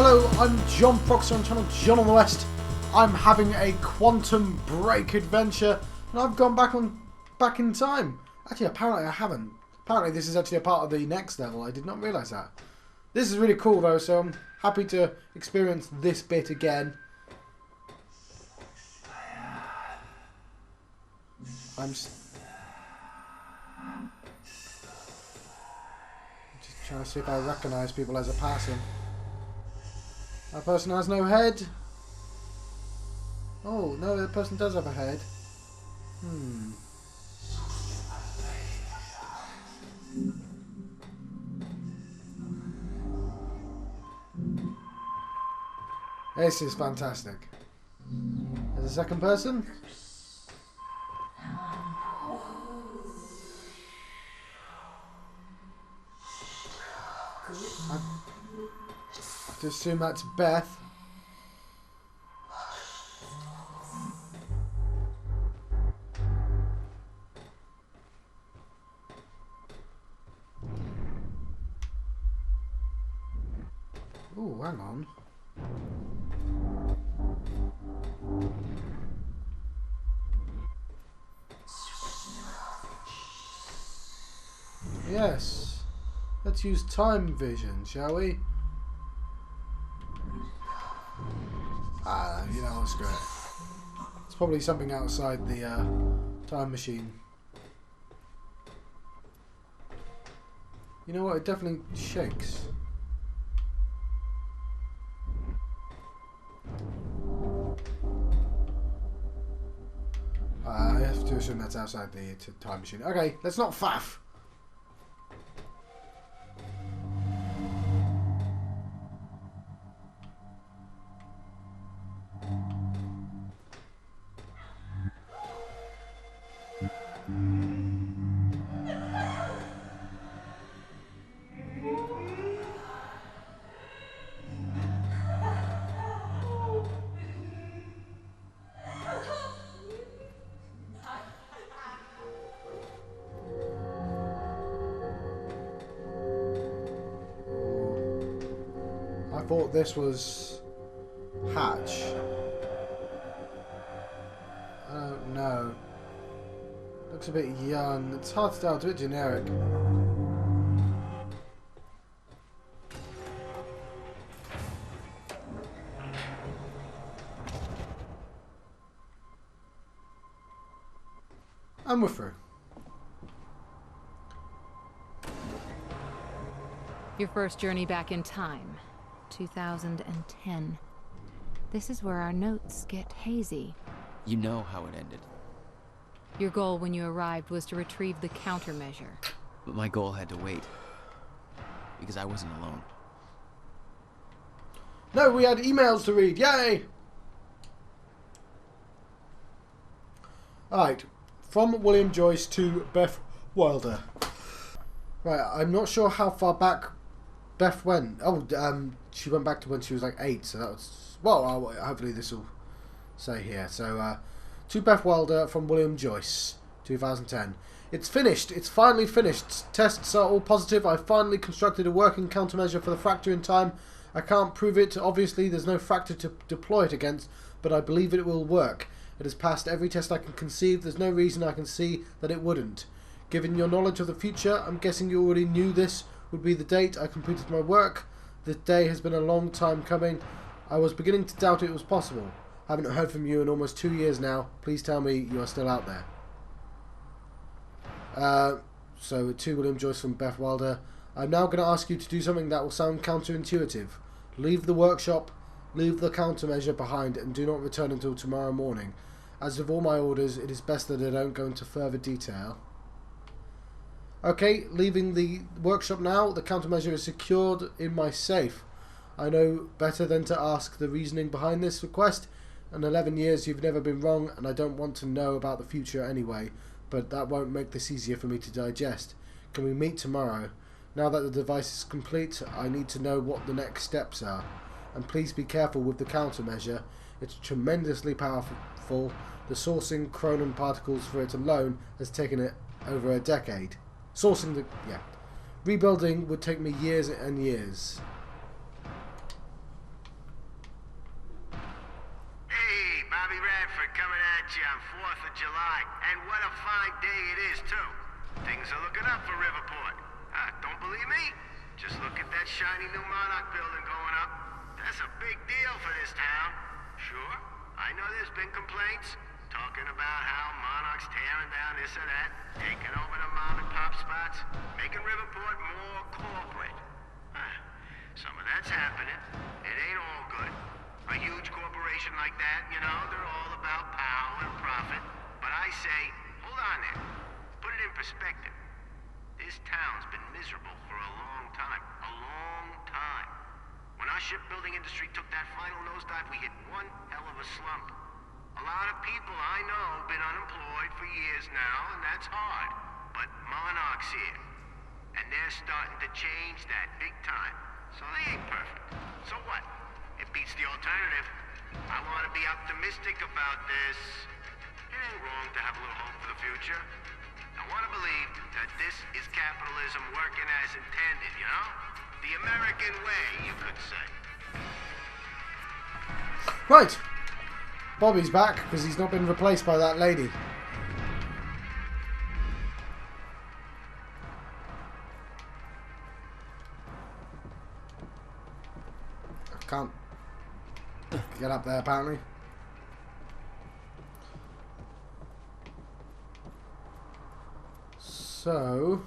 Hello, I'm John Fox on channel John on the West. I'm having a quantum break adventure, and I've gone back in time. Actually, apparently I haven't. Apparently this is actually a part of the next level. I did not realise that. This is really cool though, so I'm happy to experience this bit again. I'm just trying to see if I recognise people as I pass them. That person has no head. Oh, no, that person does have a head. This is fantastic. There's a second person. I have to assume that's Beth. Oh, hang on. Yes. Let's use time vision, shall we? You know, screw it. It's probably something outside the time machine. You know what? It definitely shakes. I have to assume that's outside the time machine. Okay, let's not faff. I thought this was Hatch. I don't know. Looks a bit young. It's hard to tell. It's a bit generic. And we're through. Your first journey back in time, 2010. This is where our notes get hazy. You know how it ended. Your goal when you arrived was to retrieve the countermeasure. But my goal had to wait. Because I wasn't alone. No, we had emails to read. Yay! Alright. From William Joyce to Beth Wilder. Right, I'm not sure how far back Beth went. Oh, she went back to when she was like 8, so that was... Well, hopefully this will say here. So, to Beth Wilder from William Joyce, 2010. It's finished. It's finally finished. Tests are all positive. I finally constructed a working countermeasure for the fracture in time. I can't prove it. Obviously, there's no fracture to deploy it against, but I believe it will work. It has passed every test I can conceive. There's no reason I can see that it wouldn't. Given your knowledge of the future, I'm guessing you already knew this would be the date I completed my work. This day has been a long time coming. I was beginning to doubt it was possible. I haven't heard from you in almost 2 years now. Please tell me you are still out there. So to William Joyce from Beth Wilder. I'm now going to ask you to do something that will sound counterintuitive. Leave the workshop, leave the countermeasure behind, and do not return until tomorrow morning. As with all my orders, it is best that I don't go into further detail. Okay, leaving the workshop now. The countermeasure is secured in my safe. I know better than to ask the reasoning behind this request. In 11 years you've never been wrong, and I don't want to know about the future anyway, but that won't make this easier for me to digest. Can we meet tomorrow? Now that the device is complete, I need to know what the next steps are. And please be careful with the countermeasure. It's tremendously powerful. The sourcing chronon particles for it alone has taken it over a decade. Rebuilding would take me years and years. And what a fine day it is, too. Things are looking up for Riverport. Don't believe me? Just look at that shiny new Monarch building going up. That's a big deal for this town. Sure, I know there's been complaints, talking about how Monarch's tearing down this or that, taking over the mom and pop spots, making Riverport more corporate. Some of that's happening. It ain't all good. A huge corporation like that, you know, they're all about power and profit. But I say, hold on there. Put it in perspective. This town's been miserable for a long time. A long time. When our shipbuilding industry took that final nosedive, we hit one hell of a slump. A lot of people I know have been unemployed for years now, and that's hard. But Monarch's here. And they're starting to change that big time. So they ain't perfect. So what? It beats the alternative. I want to be optimistic about this. It ain't wrong to have a little hope for the future. I want to believe that this is capitalism working as intended, you know? The American way, you could say. Right. Bobby's back because he's not been replaced by that lady. I can't get up there apparently. So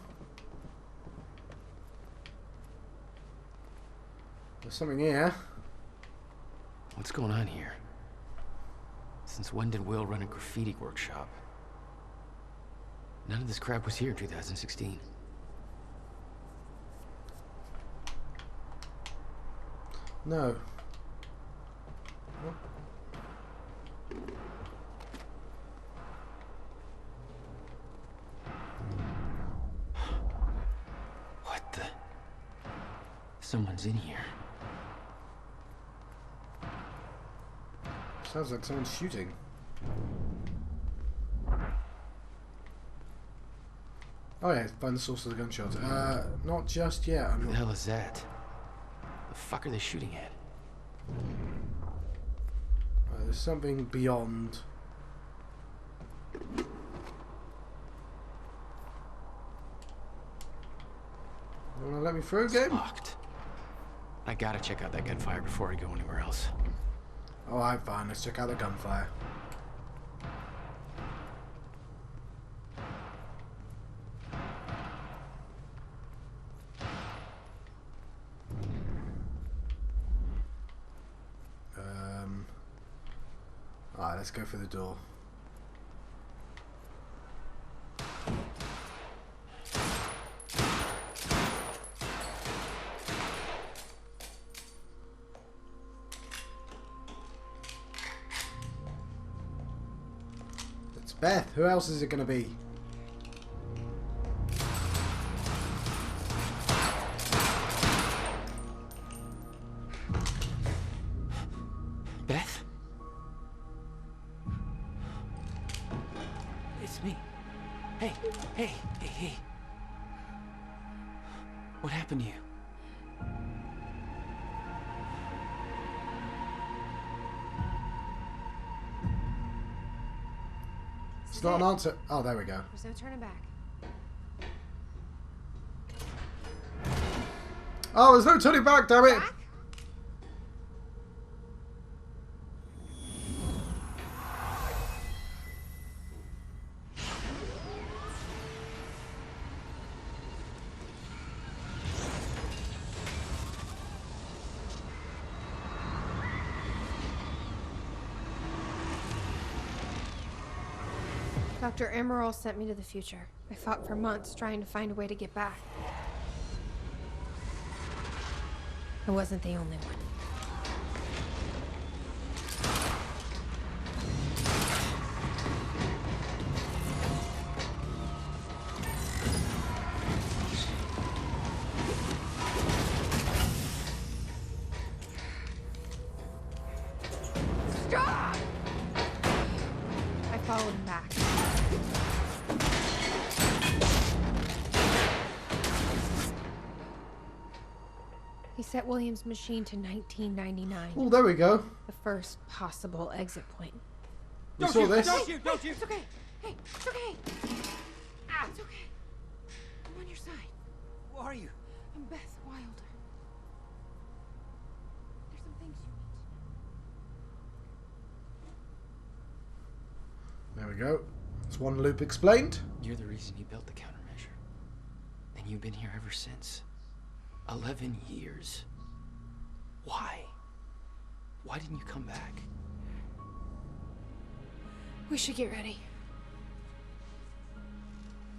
there's something here. What's going on here? Since when did Will run a graffiti workshop? None of this crap was here in 2016. No. What the? Someone's in here. Sounds like someone's shooting. Oh yeah, find the source of the gunshot. Not just yet. What the hell is that? The fuck are they shooting at? There's something beyond. You wanna let me through, game? Locked. I gotta check out that gunfire before I go anywhere else. Alright, fine. Let's check out the gunfire. Alright, let's go for the door. It's Beth. Who else is it going to be? Beth? It's me. Hey, hey, hey, hey. What happened to you? It's not an answer. Oh, there we go. There's no turning back. Oh, there's no turning back, damn it! Back? Dr. Emerald sent me to the future. I fought for months trying to find a way to get back. I wasn't the only one. Stop! I followed him back. He set William's machine to 1999. Oh, there we go. The first possible exit point. You saw this? Don't you! It's okay. Hey, it's okay. It's okay. I'm on your side. Who are you? I'm Beth Wilder. There's some things you need to know. There we go. That's one loop explained. You're the reason he built the countermeasure. And you've been here ever since. 11 years. Why? Why didn't you come back? We should get ready.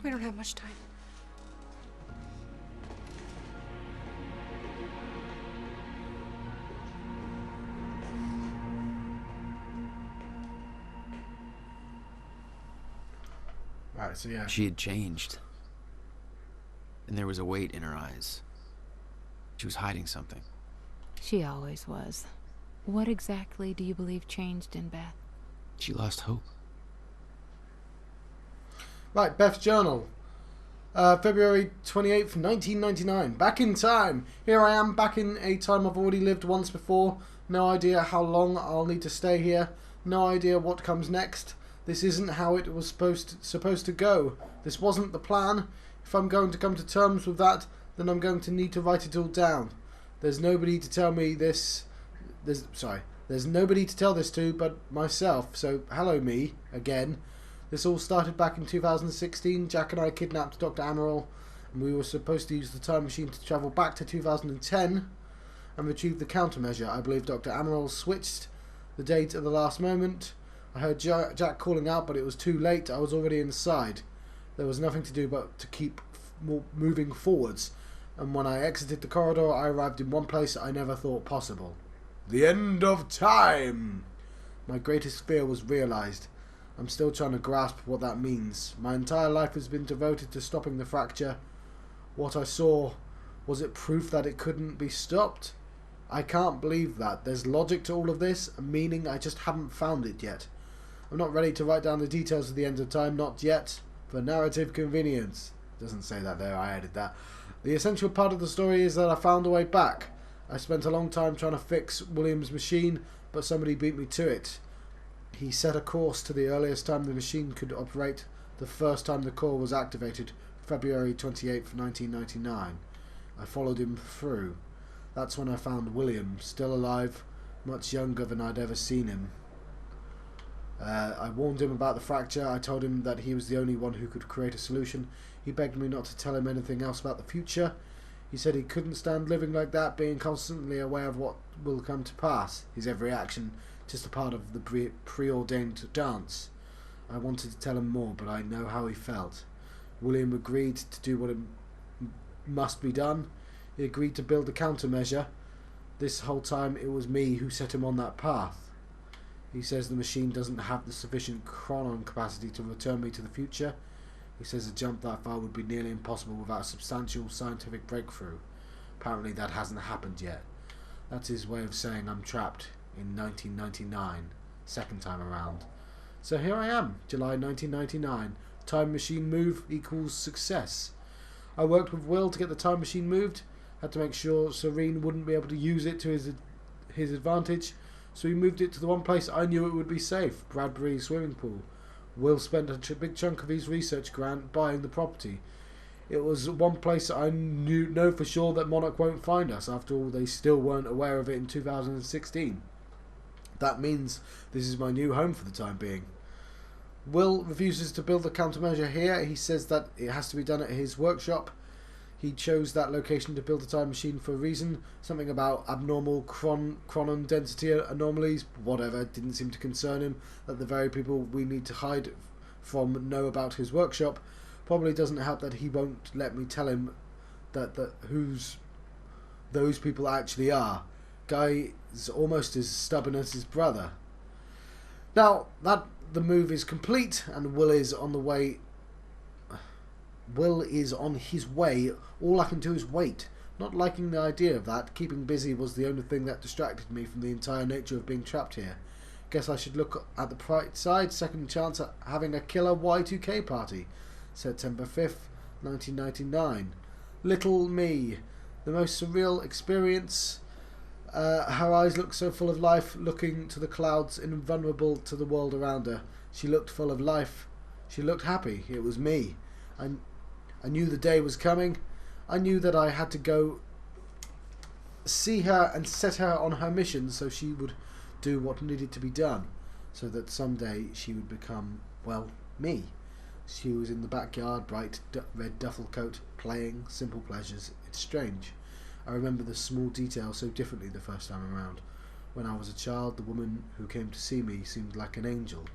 We don't have much time. Right, so yeah. She had changed. And there was a weight in her eyes. She was hiding something. She always was. What exactly do you believe changed in Beth? She lost hope. Right, Beth's journal. February 28th, 1999. Back in time. Here I am, back in a time I've already lived once before. No idea how long I'll need to stay here. No idea what comes next. This isn't how it was supposed to go. This wasn't the plan. If I'm going to come to terms with that, then I'm going to need to write it all down. There's nobody to tell me this. There's nobody to tell this to but myself. So, hello me, again. This all started back in 2016. Jack and I kidnapped Dr. Amaral, and we were supposed to use the time machine to travel back to 2010 and retrieve the countermeasure. I believe Dr. Amaral switched the date at the last moment. I heard Jack calling out, but it was too late. I was already inside. There was nothing to do but to keep moving forwards, and when I exited the corridor, I arrived in one place I never thought possible. The end of time! My greatest fear was realized. I'm still trying to grasp what that means. My entire life has been devoted to stopping the fracture. What I saw, was it proof that it couldn't be stopped? I can't believe that. There's logic to all of this, a meaning I just haven't found it yet. I'm not ready to write down the details of the end of time, not yet. For narrative convenience. Doesn't say that there, I added that. The essential part of the story is that I found a way back. I spent a long time trying to fix William's machine, but somebody beat me to it. He set a course to the earliest time the machine could operate, the first time the core was activated, February 28th, 1999. I followed him through. That's when I found William, still alive, much younger than I'd ever seen him. I warned him about the fracture. I told him that he was the only one who could create a solution. He begged me not to tell him anything else about the future. He said he couldn't stand living like that, being constantly aware of what will come to pass. His every action, just a part of the preordained dance. I wanted to tell him more, but I know how he felt. William agreed to do what must be done. He agreed to build a countermeasure. This whole time it was me who set him on that path. He says the machine doesn't have the sufficient chronon capacity to return me to the future. He says a jump that far would be nearly impossible without a substantial scientific breakthrough. Apparently that hasn't happened yet. That's his way of saying I'm trapped in 1999, second time around. So here I am, July 1999. Time machine move equals success. I worked with Will to get the time machine moved. Had to make sure Serene wouldn't be able to use it to his advantage. So he moved it to the one place I knew it would be safe, Bradbury's swimming pool. Will spent a big chunk of his research grant buying the property. It was one place I know for sure that Monarch won't find us. After all, they still weren't aware of it in 2016. That means this is my new home for the time being. Will refuses to build the countermeasure here. He says that it has to be done at his workshop. He chose that location to build a time machine for a reason. Something about abnormal chronon density anomalies, whatever, didn't seem to concern him. That the very people we need to hide from know about his workshop. Probably doesn't help that he won't let me tell him that who's those people actually are. Guy is almost as stubborn as his brother. Now that the move is complete and Will is on his way, all I can do is wait. Not liking the idea of that, keeping busy was the only thing that distracted me from the entire nature of being trapped here. Guess I should look at the bright side, second chance at having a killer Y2K party. September 5th, 1999. Little me. The most surreal experience. Her eyes looked so full of life, looking to the clouds, invulnerable to the world around her. She looked full of life. She looked happy. It was me. I knew the day was coming. I knew that I had to go see her and set her on her mission so she would do what needed to be done, so that someday she would become, well, me. She was in the backyard, bright red duffel coat, playing, simple pleasures. It's strange. I remember the small details so differently the first time around. When I was a child, the woman who came to see me seemed like an angel,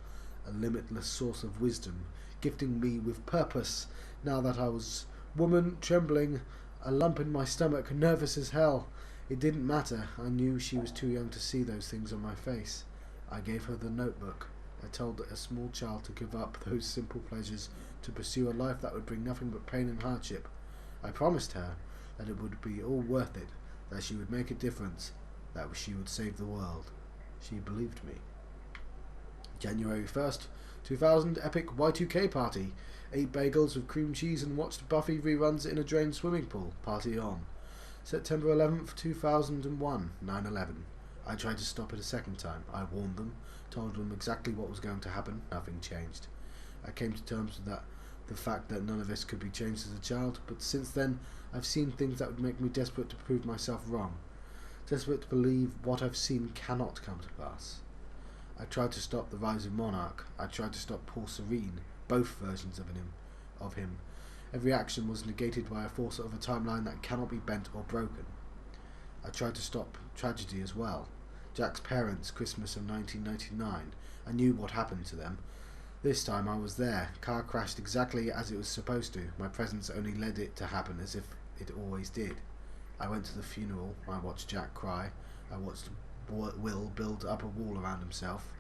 a limitless source of wisdom, gifting me with purpose. Now that I was woman, trembling, a lump in my stomach, nervous as hell, it didn't matter. I knew she was too young to see those things on my face. I gave her the notebook. I told a small child to give up those simple pleasures to pursue a life that would bring nothing but pain and hardship. I promised her that it would be all worth it, that she would make a difference, that she would save the world. She believed me. January 1st, 2000, epic Y2K party. Ate bagels with cream cheese and watched Buffy reruns in a drained swimming pool. Party on. September 11th, 2001, 9/11. I tried to stop it a second time. I warned them, told them exactly what was going to happen. Nothing changed. I came to terms with the fact that none of this could be changed as a child, but since then I've seen things that would make me desperate to prove myself wrong. Desperate to believe what I've seen cannot come to pass. I tried to stop the rise of Monarch. I tried to stop Paul Serene, both versions of him. Every action was negated by a force of a timeline that cannot be bent or broken. I tried to stop tragedy as well. Jack's parents, Christmas of 1999. I knew what happened to them. This time I was there. Car crashed exactly as it was supposed to. My presence only led it to happen as if it always did. I went to the funeral. I watched Jack cry. I watched Will build up a wall around himself.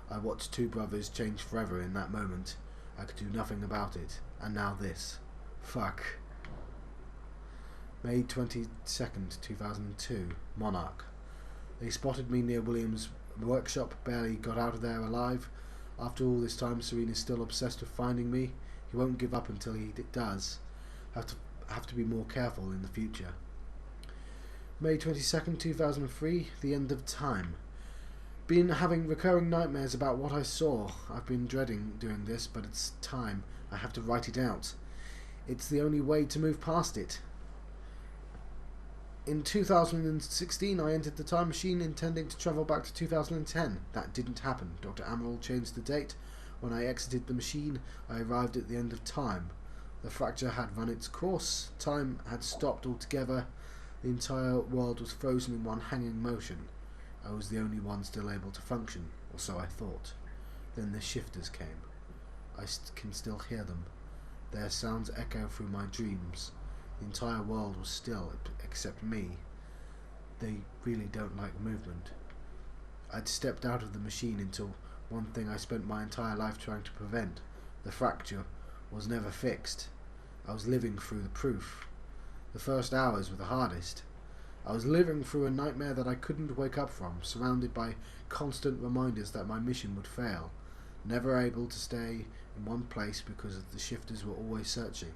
I watched two brothers change forever in that moment. I could do nothing about it. And now this. Fuck. May 22nd, 2002. Monarch. They spotted me near William's workshop. Barely got out of there alive. After all this time, Serena's still obsessed with finding me. He won't give up until he does. Have to be more careful in the future. May 22nd, 2003. The end of time. Been having recurring nightmares about what I saw. I've been dreading doing this, but it's time. I have to write it out. It's the only way to move past it. In 2016, I entered the time machine intending to travel back to 2010. That didn't happen. Dr. Amaral changed the date. When I exited the machine, I arrived at the end of time. The fracture had run its course. Time had stopped altogether. The entire world was frozen in one hanging motion. I was the only one still able to function, or so I thought. Then the shifters came. I can still hear them. Their sounds echo through my dreams. The entire world was still, except me. They really don't like movement. I'd stepped out of the machine until one thing I spent my entire life trying to prevent. The fracture was never fixed. I was living through the proof. The first hours were the hardest. I was living through a nightmare that I couldn't wake up from, surrounded by constant reminders that my mission would fail. Never able to stay in one place because the shifters were always searching,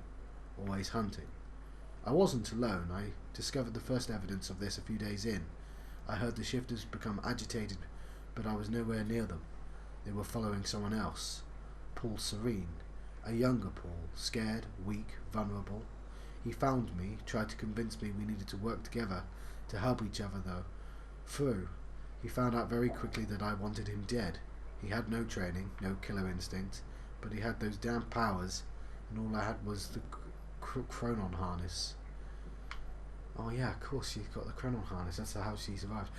always hunting. I wasn't alone. I discovered the first evidence of this a few days in. I heard the shifters become agitated, but I was nowhere near them. They were following someone else. Paul Serene. A younger Paul, scared, weak, vulnerable. He found me, tried to convince me we needed to work together, to help each other though. Through. He found out very quickly that I wanted him dead. He had no training, no killer instinct, but he had those damn powers, and all I had was the chronon harness. Oh yeah, of course she's got the chronon harness, that's how she survived.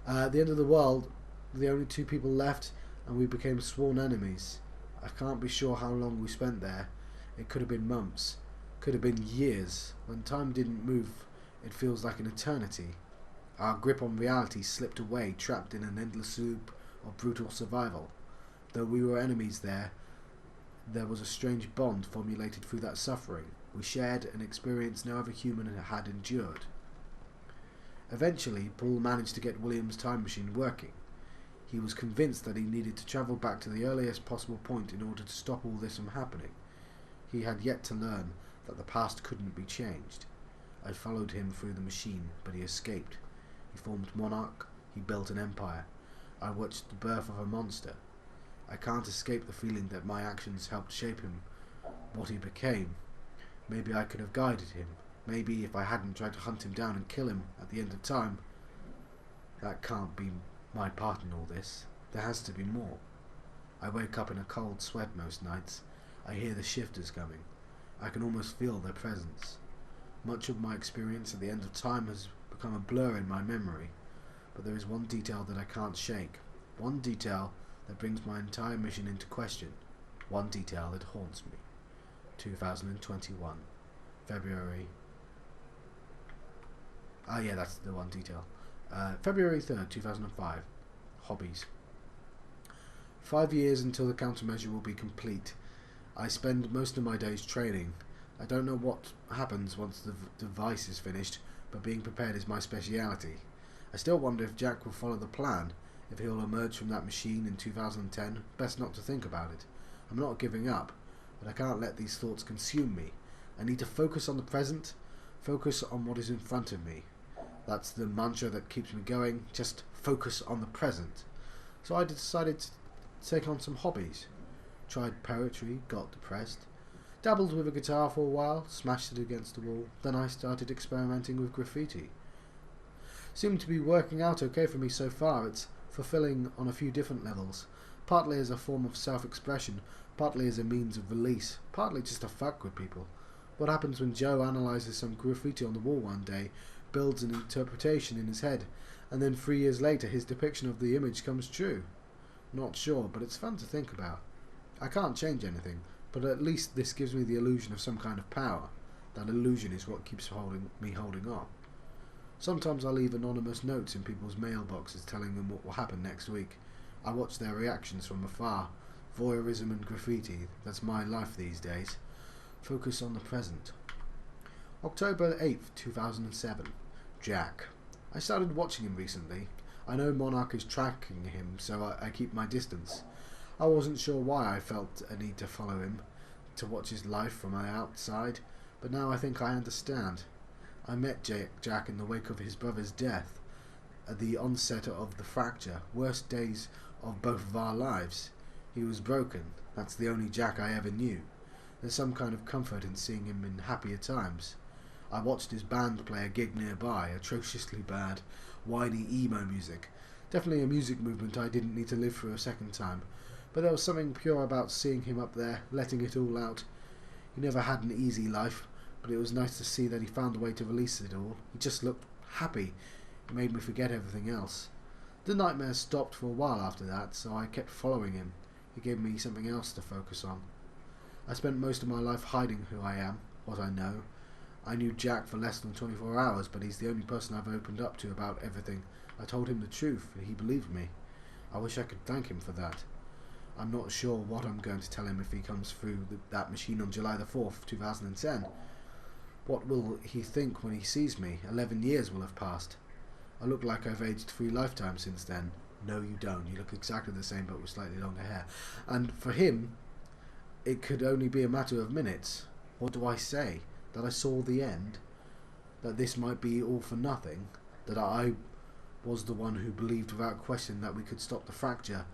At the end of the world, the only two people left, and we became sworn enemies. I can't be sure how long we spent there. It could have been months, could have been years. When time didn't move, it feels like an eternity. Our grip on reality slipped away, trapped in an endless loop of brutal survival. Though we were enemies there was a strange bond formulated through that suffering. We shared an experience no other human had endured. Eventually, Paul managed to get William's time machine working. He was convinced that he needed to travel back to the earliest possible point in order to stop all this from happening. He had yet to learn that the past couldn't be changed. I followed him through the machine, but he escaped. He formed Monarch. He built an empire. I watched the birth of a monster. I can't escape the feeling that my actions helped shape him, what he became. Maybe I could have guided him. Maybe if I hadn't tried to hunt him down and kill him at the end of time. That can't be my part in all this. There has to be more. I wake up in a cold sweat most nights. I hear the shifters coming. I can almost feel their presence. Much of my experience at the end of time has become a blur in my memory, but there is one detail that I can't shake. One detail that brings my entire mission into question. One detail that haunts me. 2021. February... Ah, yeah, that's the one detail. February 3rd, 2005. Hobbies. 5 years until the countermeasure will be complete. I spend most of my days training. I don't know what happens once the device is finished, but being prepared is my speciality. I still wonder if Jack will follow the plan, if he'll emerge from that machine in 2010. Best not to think about it. I'm not giving up, but I can't let these thoughts consume me. I need to focus on the present, focus on what is in front of me. That's the mantra that keeps me going, just focus on the present. So I decided to take on some hobbies. Tried poetry, got depressed. Dabbled with a guitar for a while, smashed it against the wall. Then I started experimenting with graffiti. Seemed to be working out okay for me so far. It's fulfilling on a few different levels. Partly as a form of self-expression, partly as a means of release, partly just to fuck with people. What happens when Joe analyses some graffiti on the wall one day, builds an interpretation in his head, and then 3 years later his depiction of the image comes true? Not sure, but it's fun to think about. I can't change anything, but at least this gives me the illusion of some kind of power. That illusion is what keeps me holding on. Sometimes I leave anonymous notes in people's mailboxes telling them what will happen next week. I watch their reactions from afar. Voyeurism and graffiti, that's my life these days. Focus on the present. October 8th, 2007. Jack. I started watching him recently. I know Monarch is tracking him, so I keep my distance. I wasn't sure why I felt a need to follow him, to watch his life from the outside, but now I think I understand. I met Jack in the wake of his brother's death, at the onset of the fracture, worst days of both of our lives. He was broken. That's the only Jack I ever knew. There's some kind of comfort in seeing him in happier times. I watched his band play a gig nearby, atrociously bad, whiny emo music. Definitely a music movement I didn't need to live through a second time, but there was something pure about seeing him up there, letting it all out. He never had an easy life, but it was nice to see that he found a way to release it all. He just looked happy. It made me forget everything else. The nightmares stopped for a while after that, so I kept following him. He gave me something else to focus on. I spent most of my life hiding who I am, what I know. I knew Jack for less than 24 hours, but he's the only person I've opened up to about everything. I told him the truth, and he believed me. I wish I could thank him for that. I'm not sure what I'm going to tell him if he comes through that machine on July the 4th, 2010. What will he think when he sees me? 11 years will have passed. I look like I've aged 3 lifetimes since then. No, you don't. You look exactly the same, but with slightly longer hair. And for him, it could only be a matter of minutes. What do I say? That I saw the end? That this might be all for nothing? That I was the one who believed without question that we could stop the fracture?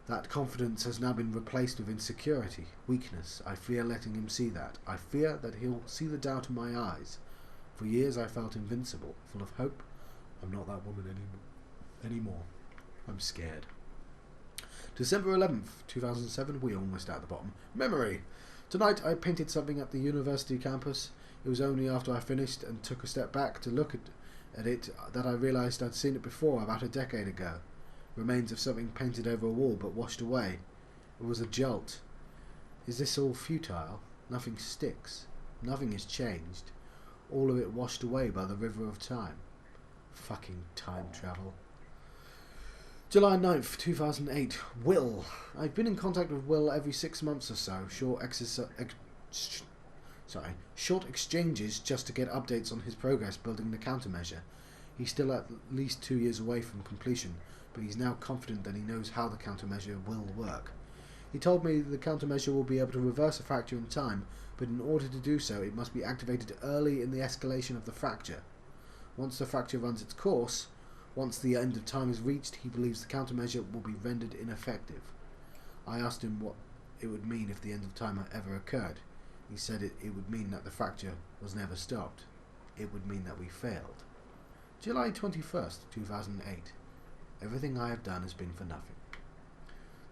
That confidence has now been replaced with insecurity, weakness. I fear letting him see that. I fear that he'll see the doubt in my eyes. For years I felt invincible, full of hope. I'm not that woman anymore. I'm scared. December 11th, 2007. We're almost at the bottom. Memory. Tonight I painted something at the university campus. It was only after I finished and took a step back to look at it that I realised I'd seen it before, about a decade ago. Remains of something painted over a wall but washed away. It was a jolt. Is this all futile? Nothing sticks. Nothing has changed. All of it washed away by the river of time. Fucking time travel. July 9th, 2008. Will. I've been in contact with Will every 6 months or so. Short exchanges just to get updates on his progress building the countermeasure. He's still at least 2 years away from completion, but he's now confident that he knows how the countermeasure will work. He told me the countermeasure will be able to reverse a fracture in time, but in order to do so it must be activated early in the escalation of the fracture. Once the fracture runs its course, once the end of time is reached, he believes the countermeasure will be rendered ineffective. I asked him what it would mean if the end of time ever occurred. He said it would mean that the fracture was never stopped. It would mean that we failed. July 21st, 2008. Everything I have done has been for nothing.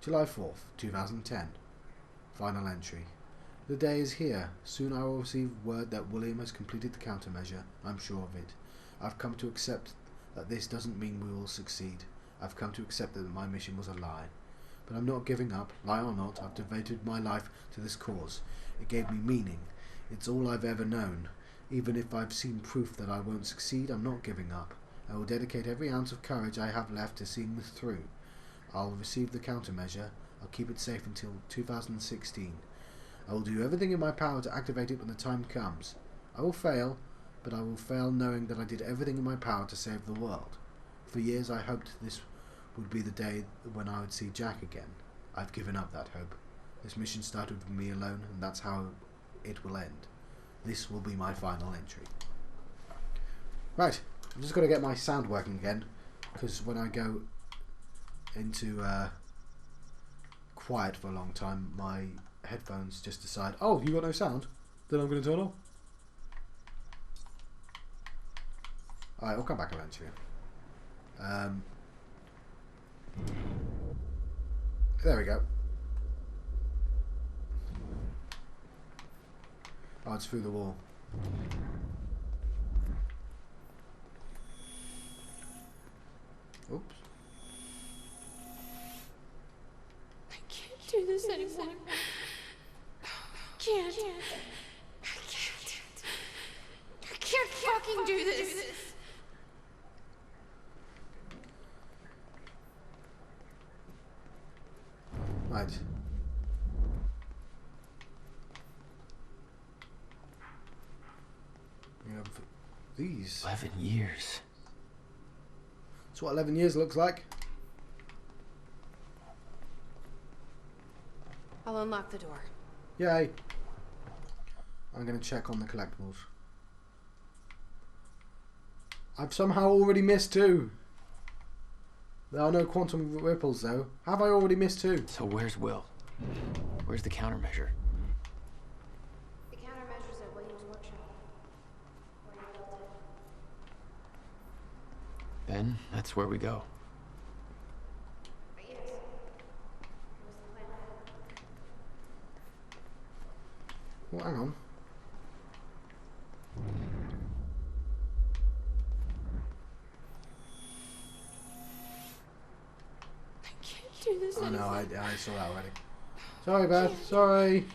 July 4th, 2010. Final entry. The day is here. Soon I will receive word that William has completed the countermeasure. I'm sure of it. I've come to accept that this doesn't mean we will succeed. I've come to accept that my mission was a lie. But I'm not giving up. Lie or not, I've devoted my life to this cause. It gave me meaning. It's all I've ever known. Even if I've seen proof that I won't succeed, I'm not giving up. I will dedicate every ounce of courage I have left to seeing this through. I'll receive the countermeasure. I'll keep it safe until 2016. I will do everything in my power to activate it when the time comes. I will fail, but I will fail knowing that I did everything in my power to save the world. For years I hoped this would be the day when I would see Jack again. I've given up that hope. This mission started with me alone, and that's how it will end. This will be my final entry. Right, I'm just going to get my sound working again, because when I go into quiet for a long time, my headphones just decide, oh, you got no sound? Then I'm going to turn off. Alright, I'll come back eventually. There we go. Oh, it's through the wall. Oops. I can't do this anymore. I can't. I can't fucking do this. Right. We have these. 11 years. That's what 11 years looks like. I'll unlock the door. Yay. I'm going to check on the collectibles. I've somehow already missed 2. There are no quantum ripples though. Have I already missed 2? So where's Will? Where's the countermeasure? The countermeasure's at William's workshop. Where he built it. Then that's where we go. But yes. What's the plan? Well, hang on. Do this Oh no, anymore. I saw that already. Sorry, Beth. Sorry.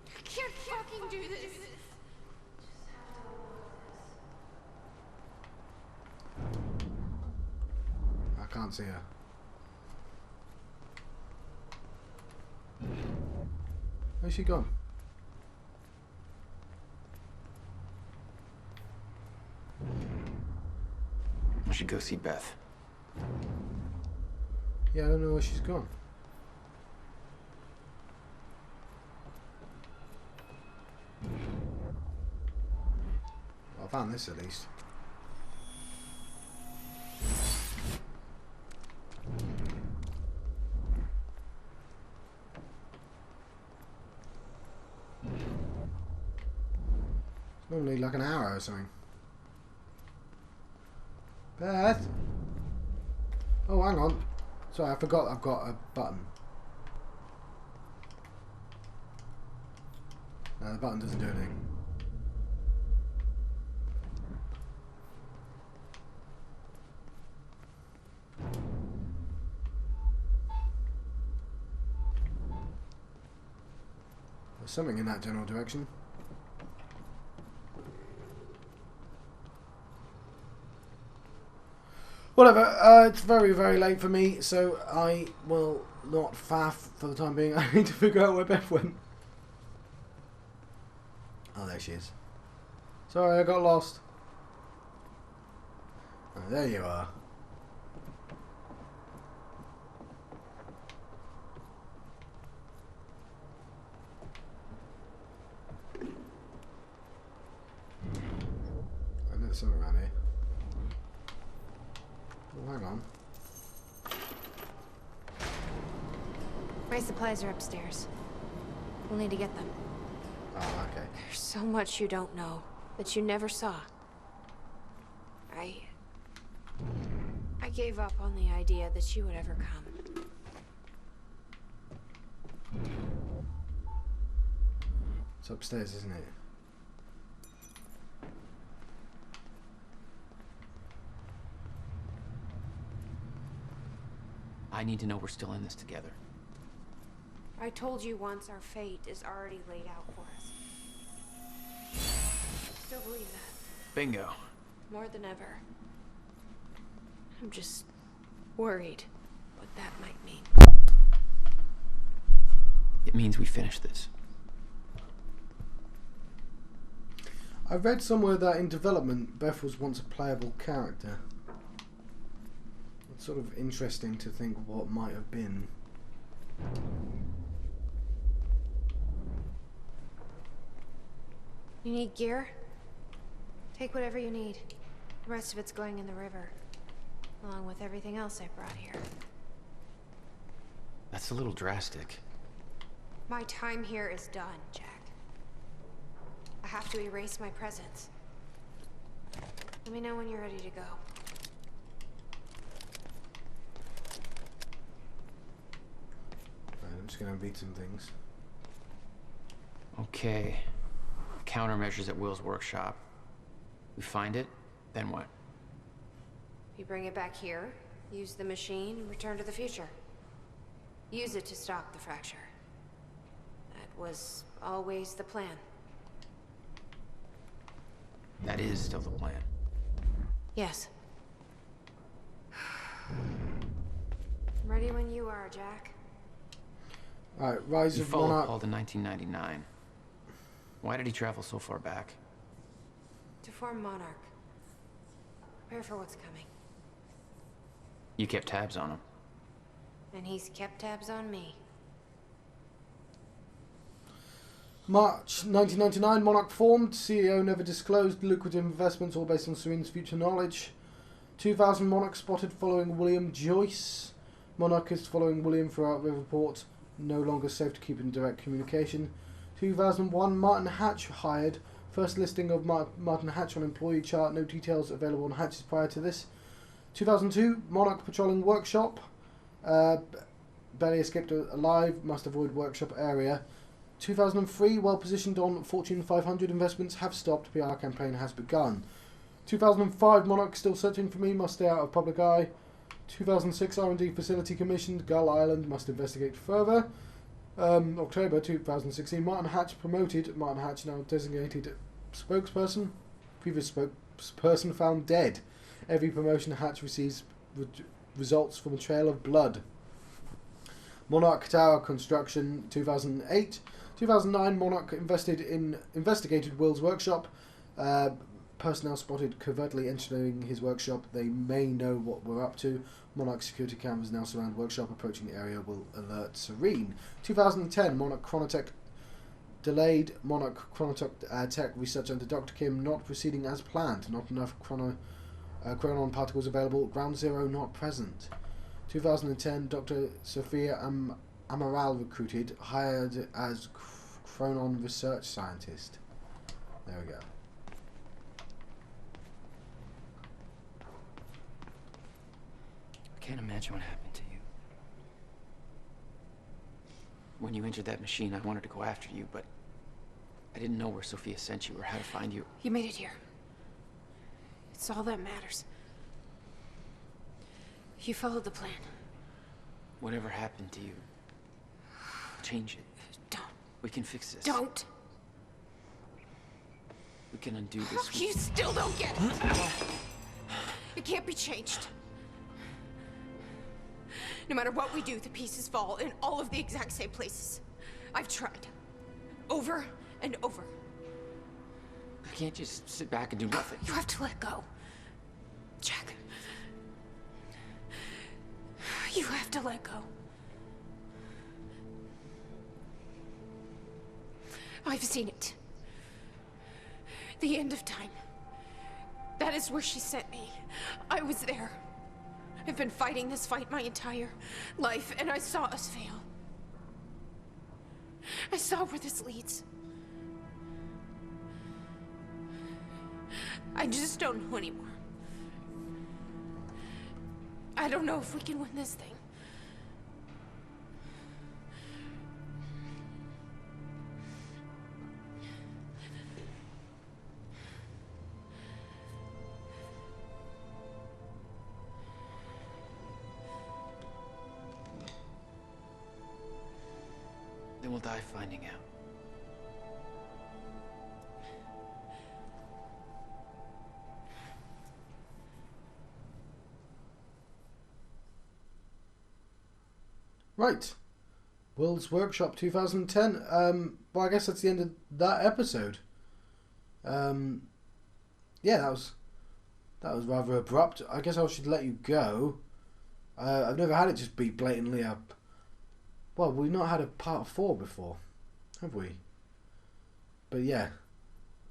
I can't fucking do this. I can't see her. Where's she gone? I should go see Beth. Yeah, I don't know where she's gone. Well, I found this at least. It's normally like an arrow or something. Beth? Oh, hang on. Sorry, I forgot I've got a button. No, the button doesn't do anything. There's something in that general direction. Whatever, it's very, very late for me, so I will not faff for the time being. I need to figure out where Beth went. Oh, there she is. Sorry, I got lost. Oh, there you are. I know there's something around here. Oh, hang on. My supplies are upstairs. We'll need to get them. Oh, okay. There's so much you don't know that you never saw. I gave up on the idea that you would ever come. It's upstairs, isn't it? I need to know we're still in this together. I told you once our fate is already laid out for us. Still believe that. Bingo. More than ever. I'm just worried what that might mean. It means we finish this. I read somewhere that in development, Beth was once a playable character. It's sort of interesting to think what might have been. You need gear? Take whatever you need. The rest of it's going in the river. Along with everything else I brought here. That's a little drastic. My time here is done, Jack. I have to erase my presence. Let me know when you're ready to go. Right, I'm just gonna read some things. Okay. Countermeasures at Will's workshop. We find it, then what? You bring it back here, use the machine, and return to the future. Use it to stop the fracture. That was always the plan. That is still the plan. Yes. I'm ready when you are, Jack. Alright, Rise You of followed Monarch. Paul to 1999. Why did he travel so far back? To form Monarch. Prepare for what's coming. You kept tabs on him. And he's kept tabs on me. March 1999, Monarch formed. CEO never disclosed. Lucrative investments, all based on Serene's future knowledge. 2000, Monarch spotted following William Joyce. Monarchist following William throughout Riverport. No longer safe to keep in direct communication. 2001, Martin Hatch hired. First listing of Martin Hatch on employee chart. No details available on Hatches prior to this. 2002, Monarch patrolling workshop. Barely escaped alive. Must avoid workshop area. 2003, well positioned on Fortune 500 investments have stopped. PR campaign has begun. 2005, Monarch still searching for me. Must stay out of public eye. 2006, R&D facility commissioned. Gull Island must investigate further. October 2016, Martin Hatch promoted. Martin Hatch now designated spokesperson. Previous spokesperson found dead. Every promotion Hatch receives results from a trail of blood. Monarch Tower construction 2008. 2009, Monarch investigated Will's workshop. Personnel spotted covertly entering his workshop. They may know what we're up to. Monarch security cameras now surround workshop. Approaching area will alert Serene. 2010, Monarch Chronotech delayed. Monarch Chronotech tech research under Dr. Kim not proceeding as planned. Not enough chronon particles available. Ground Zero not present. 2010, Dr. Sophia Amaral recruited, hired as chronon research scientist. There we go. I can't imagine what happened to you. When you entered that machine, I wanted to go after you, but I didn't know where Sophia sent you or how to find you. You made it here. It's all that matters. You followed the plan. Whatever happened to you, change it. Don't. We can fix this. Don't. We can undo this. You still don't get it. It can't be changed. No matter what we do, the pieces fall in all of the exact same places. I've tried. Over and over. I can't just sit back and do nothing. You have to let go. Jack. You have to let go. I've seen it. The end of time. That is where she sent me. I was there. I've been fighting this fight my entire life, and I saw us fail. I saw where this leads. I just don't know anymore. I don't know if we can win this thing. Then we'll die finding out. Right. World's Workshop 2010. Well, I guess that's the end of that episode. Yeah, that was rather abrupt. I guess I should let you go. I've never had it just be blatantly up. Well, we've not had a part 4 before, have we? But yeah,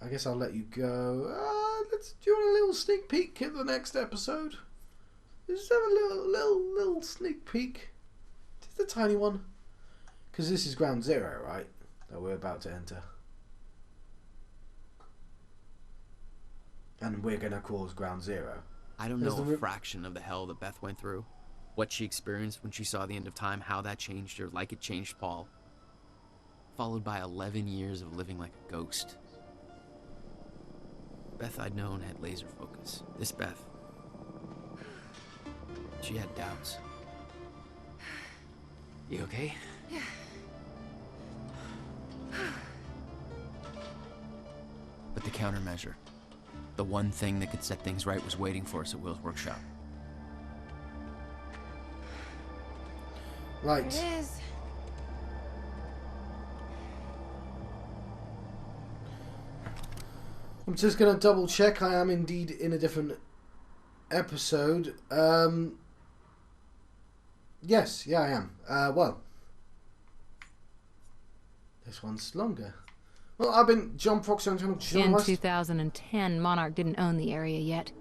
I guess I'll let you go. Do you want a little sneak peek at the next episode? Just have a little sneak peek. Just a tiny one. Because this is Ground Zero, right? That we're about to enter. And we're going to cause Ground Zero. I don't know a fraction of the hell that Beth went through. What she experienced when she saw the end of time, how that changed her, like it changed Paul. Followed by 11 years of living like a ghost. Beth I'd known had laser focus. This Beth, she had doubts. You okay? Yeah. But the countermeasure, the one thing that could set things right, was waiting for us at Will's workshop. Right. There it is. I'm just going to double check I am indeed in a different episode. Yes, yeah I am. Well, this one's longer. Well, I've been John Proxy on channel John In West. 2010, Monarch didn't own the area yet.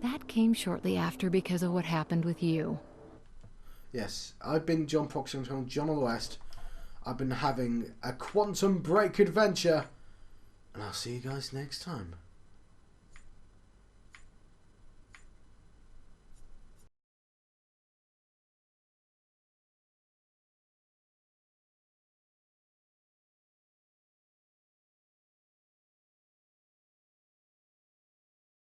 That came shortly after because of what happened with you. Yes, I've been John Proxy on channel John West. I've been having a quantum break adventure. And I'll see you guys next time.